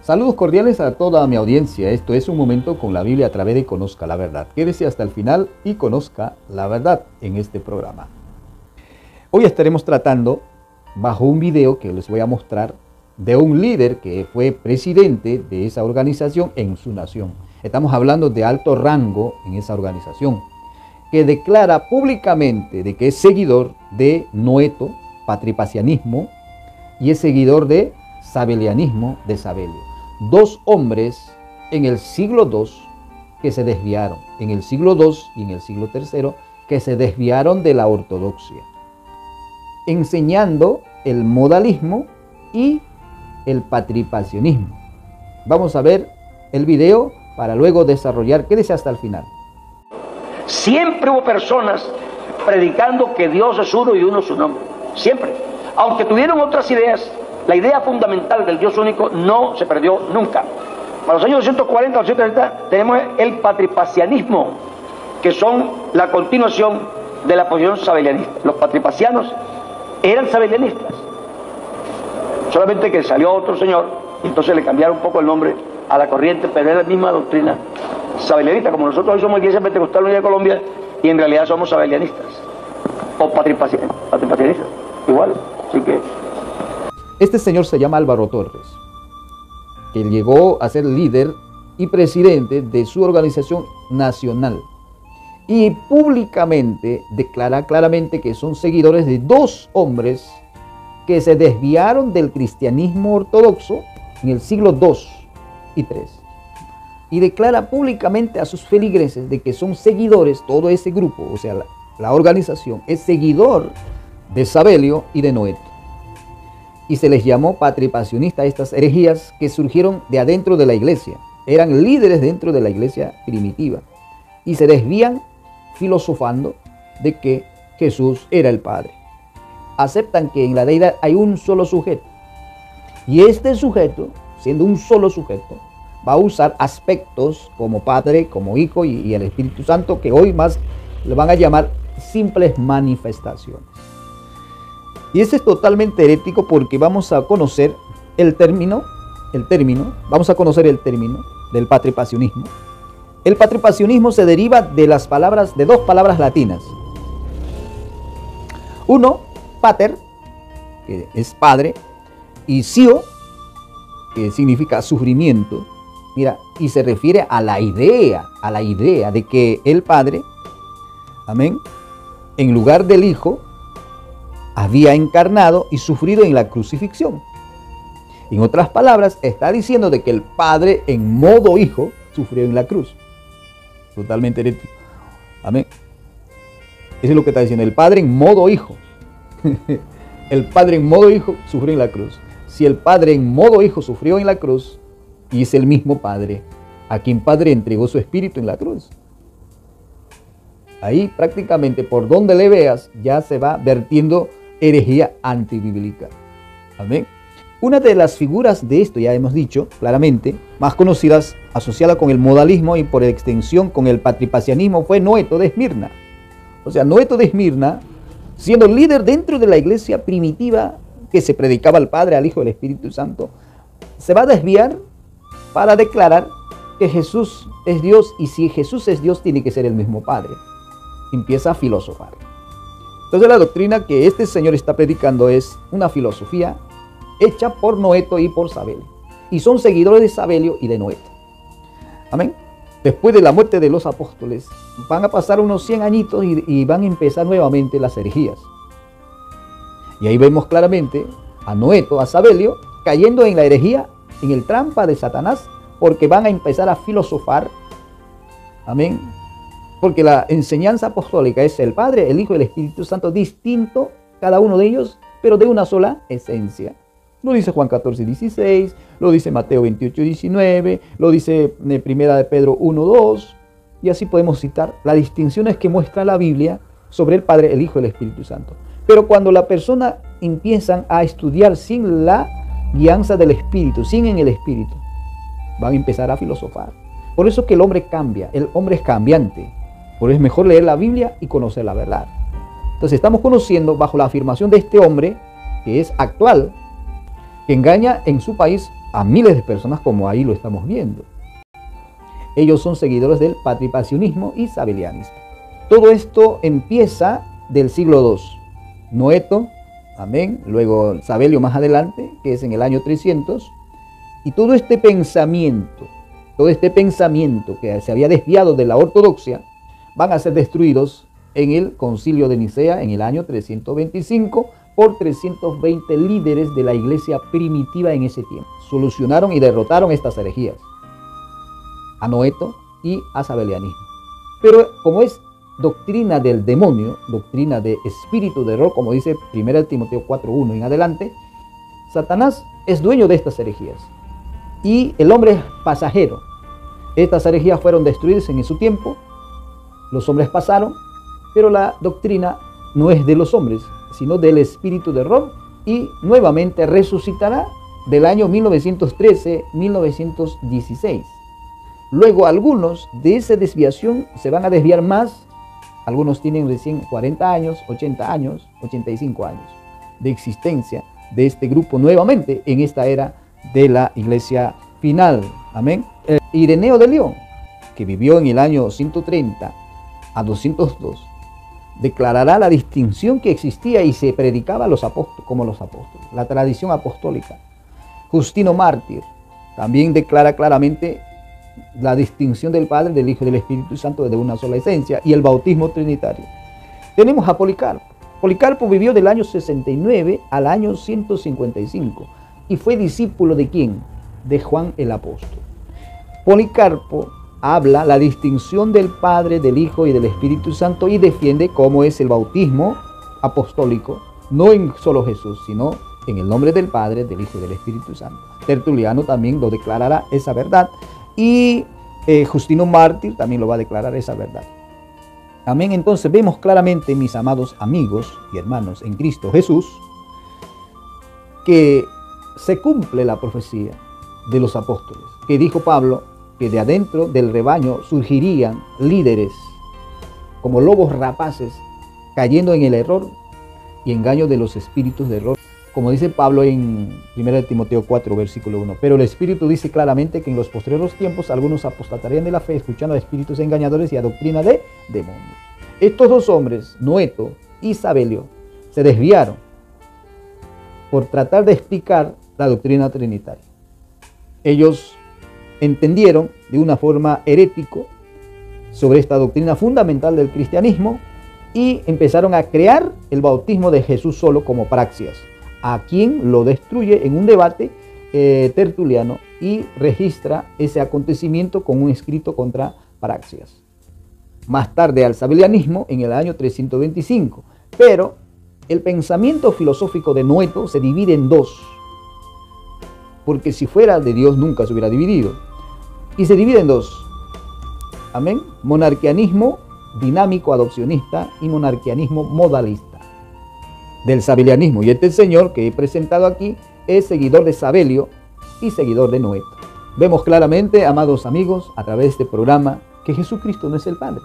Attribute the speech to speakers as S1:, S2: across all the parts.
S1: Saludos cordiales a toda mi audiencia. Esto es Un Momento con la Biblia a través de Conozca la Verdad. Quédese hasta el final y conozca la verdad en este programa. Hoy estaremos tratando, bajo un video que les voy a mostrar, de un líder que fue presidente de esa organización en su nación. Estamos hablando de alto rango en esa organización, que declara públicamente de que es seguidor de Noeto, patripacianismo, y es seguidor de sabelianismo, de Sabelio. Dos hombres en el siglo II que se desviaron, en el siglo II y en el siglo III, que se desviaron de la ortodoxia, enseñando el modalismo y el patripacionismo. Vamos a ver el video para luego desarrollar. Quédese hasta el final.
S2: Siempre hubo personas predicando que Dios es uno y uno su nombre. Siempre. Aunque tuvieron otras ideas, la idea fundamental del Dios único no se perdió nunca. Para los años 240, 230 tenemos el patripacianismo, que son la continuación de la posición sabelianista. Los patripacianos eran sabelianistas, solamente que salió otro señor y entonces le cambiaron un poco el nombre a la corriente, pero era la misma doctrina sabelianista, como nosotros hoy somos Iglesia Pentecostal Unida de Colombia y en realidad somos sabelianistas o patripacianistas, igual. Así que
S1: este señor se llama Álvaro Torres, que llegó a ser líder y presidente de su organización nacional y públicamente declara claramente que son seguidores de dos hombres que se desviaron del cristianismo ortodoxo en el siglo II y III, y declara públicamente a sus feligreses de que son seguidores, todo ese grupo, o sea, la organización es seguidor de Sabelio y de Noeto. Y se les llamó patripacionistas a estas herejías que surgieron de adentro de la iglesia. Eran líderes dentro de la iglesia primitiva y se desvían filosofando de que Jesús era el Padre. Aceptan que en la deidad hay un solo sujeto y este sujeto, siendo un solo sujeto, va a usar aspectos como Padre, como Hijo y el Espíritu Santo, que hoy más le van a llamar simples manifestaciones. Y eso es totalmente herético porque vamos a conocer el término vamos a conocer el término del patripacionismo. El patripacionismo se deriva de dos palabras latinas. Uno, pater, que es padre, y cio, que significa sufrimiento. Mira, y se refiere a la idea de que el Padre, amén, en lugar del Hijo, había encarnado y sufrido en la crucifixión. En otras palabras, está diciendo de que el Padre en modo Hijo sufrió en la cruz. Totalmente herético. Amén. Eso es lo que está diciendo, el Padre en modo Hijo. El Padre en modo Hijo sufrió en la cruz. Si el Padre en modo Hijo sufrió en la cruz, y es el mismo Padre a quien Padre entregó su Espíritu en la cruz. Ahí prácticamente por donde le veas ya se va vertiendo herejía antibíblica. Amén. Una de las figuras de esto, ya hemos dicho claramente, más conocidas, asociada con el modalismo y por extensión con el patripacianismo, fue Noeto de Esmirna. O sea, Noeto de Esmirna, siendo líder dentro de la iglesia primitiva que se predicaba al Padre, al Hijo y al Espíritu Santo, se va a desviar para declarar que Jesús es Dios y si Jesús es Dios tiene que ser el mismo Padre. Empieza a filosofar. Entonces la doctrina que este señor está predicando es una filosofía hecha por Noeto y por Sabelio. Y son seguidores de Sabelio y de Noeto. Amén. Después de la muerte de los apóstoles, van a pasar unos 100 añitos y van a empezar nuevamente las herejías. Y ahí vemos claramente a Noeto, a Sabelio, cayendo en la herejía, en el trampa de Satanás, porque van a empezar a filosofar. Amén. Porque la enseñanza apostólica es el Padre, el Hijo y el Espíritu Santo, distinto cada uno de ellos, pero de una sola esencia. Lo dice Juan 14:16, lo dice Mateo 28:19, lo dice Primera de Pedro 1:2, y así podemos citar las distinciones que muestra la Biblia sobre el Padre, el Hijo y el Espíritu Santo. Pero cuando la persona empiezan a estudiar sin la guianza del Espíritu, sin en el Espíritu, van a empezar a filosofar. Por eso que el hombre cambia, el hombre es cambiante. Por eso es mejor leer la Biblia y conocer la verdad. Entonces estamos conociendo bajo la afirmación de este hombre, que es actual, que engaña en su país a miles de personas, como ahí lo estamos viendo. Ellos son seguidores del patripacionismo y sabelianismo. Todo esto empieza del siglo II. Noeto, amén, luego Sabelio más adelante, que es en el año 300, y todo este pensamiento que se había desviado de la ortodoxia, van a ser destruidos en el Concilio de Nicea en el año 325 por 320 líderes de la iglesia primitiva en ese tiempo. Solucionaron y derrotaron estas herejías, a Noeto y a Sabelianismo. Pero como es doctrina del demonio, doctrina de espíritu de error, como dice 1 Timoteo 4:1 en adelante, Satanás es dueño de estas herejías y el hombre es pasajero. Estas herejías fueron destruidas en su tiempo, los hombres pasaron, pero la doctrina no es de los hombres, sino del espíritu de error, y nuevamente resucitará del año 1913-1916. Luego algunos de esa desviación se van a desviar más. Algunos tienen recién 40 años, 80 años, 85 años de existencia de este grupo nuevamente en esta era de la iglesia final. Amén. Ireneo de León, que vivió en el año 130 a 202, declarará la distinción que existía y se predicaba a los apóstoles, como los apóstoles, la tradición apostólica. Justino Mártir también declara claramente la distinción del Padre, del Hijo y del Espíritu Santo de una sola esencia, y el bautismo trinitario. Tenemos a Policarpo. Policarpo vivió del año 69 al año 155 y fue discípulo ¿de quién? De Juan el Apóstol. Policarpo habla la distinción del Padre, del Hijo y del Espíritu Santo y defiende cómo es el bautismo apostólico, no en solo Jesús, sino en el nombre del Padre, del Hijo y del Espíritu Santo. Tertuliano también lo declarará esa verdad, y Justino Mártir también lo va a declarar esa verdad. Amén. Entonces vemos claramente, mis amados amigos y hermanos en Cristo Jesús, que se cumple la profecía de los apóstoles, que dijo Pablo, que de adentro del rebaño surgirían líderes como lobos rapaces, cayendo en el error y engaño de los espíritus de error. Como dice Pablo en 1 Timoteo 4, versículo 1. Pero el Espíritu dice claramente que en los postreros tiempos algunos apostatarían de la fe, escuchando a espíritus engañadores y a doctrina de demonios. Estos dos hombres, Noeto y Sabelio, se desviaron por tratar de explicar la doctrina trinitaria. Ellos entendieron de una forma herético sobre esta doctrina fundamental del cristianismo y empezaron a crear el bautismo de Jesús solo como praxias, a quien lo destruye en un debate tertuliano y registra ese acontecimiento con un escrito contra praxias. Más tarde al sabelianismo en el año 325, pero el pensamiento filosófico de Noeto se divide en dos, porque si fuera de Dios nunca se hubiera dividido, y se divide en dos. Amén. Monarquianismo dinámico adopcionista y monarquianismo modalista. Del sabelianismo, y este señor que he presentado aquí es seguidor de Sabelio y seguidor de Noeto. Vemos claramente, amados amigos, a través de este programa, que Jesucristo no es el Padre,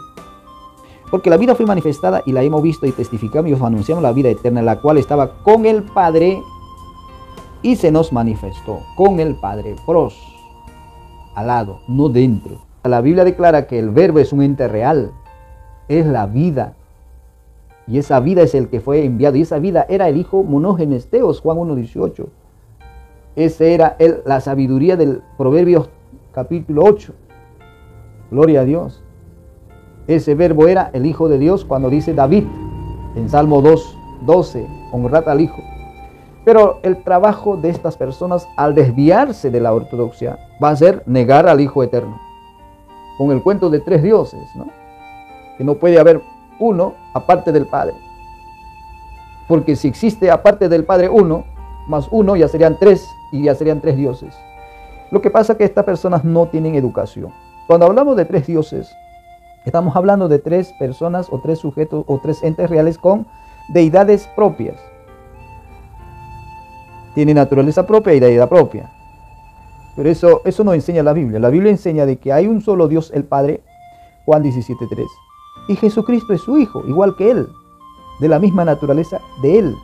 S1: porque la vida fue manifestada y la hemos visto y testificamos y os anunciamos la vida eterna, la cual estaba con el Padre y se nos manifestó con el Padre, pros, al lado, no dentro. La Biblia declara que el verbo es un ente real, es la vida. Y esa vida es el que fue enviado. Y esa vida era el Hijo monógenes Theos, Juan 1:18. Esa era la sabiduría del Proverbios capítulo 8. Gloria a Dios. Ese verbo era el Hijo de Dios cuando dice David en Salmo 2:12, honrad al Hijo. Pero el trabajo de estas personas al desviarse de la ortodoxia va a ser negar al Hijo eterno. Con el cuento de tres dioses, ¿no? Que no puede haber uno aparte del Padre, porque si existe aparte del Padre uno, más uno ya serían tres, y ya serían tres dioses. Lo que pasa es que estas personas no tienen educación. Cuando hablamos de tres dioses, estamos hablando de tres personas o tres sujetos o tres entes reales con deidades propias. Tiene naturaleza propia y deidad propia. Pero eso no enseña la Biblia. La Biblia enseña de que hay un solo Dios, el Padre, Juan 17:3. Y Jesucristo es su Hijo, igual que Él, de la misma naturaleza de Él.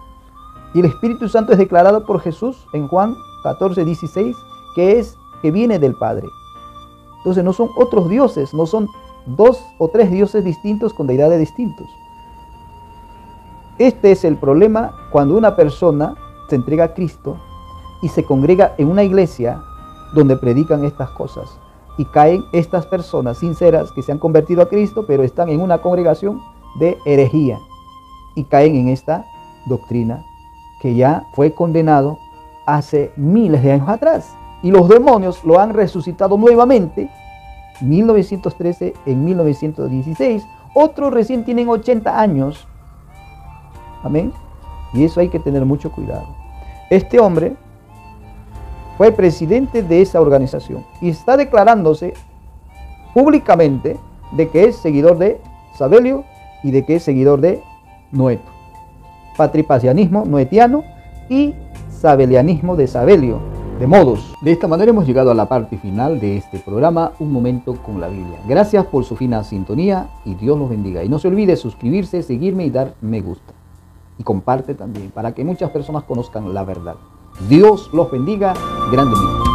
S1: Y el Espíritu Santo es declarado por Jesús en Juan 14:16, que viene del Padre. Entonces no son otros dioses, no son 2 o 3 dioses distintos con deidades distintos. Este es el problema cuando una persona se entrega a Cristo y se congrega en una iglesia donde predican estas cosas. Y caen estas personas sinceras que se han convertido a Cristo, pero están en una congregación de herejía. Y caen en esta doctrina que ya fue condenado hace miles de años atrás. Y los demonios lo han resucitado nuevamente, 1913, en 1916. Otros recién tienen 80 años. Amén. Y eso hay que tener mucho cuidado. Este hombre fue presidente de esa organización y está declarándose públicamente de que es seguidor de Sabelio y de que es seguidor de Noeto. Patripacianismo noetiano y sabelianismo de Sabelio, de Modos. De esta manera hemos llegado a la parte final de este programa, Un Momento con la Biblia. Gracias por su fina sintonía y Dios los bendiga. Y no se olvide suscribirse, seguirme y dar me gusta. Y comparte también para que muchas personas conozcan la verdad. Dios los bendiga grandemente.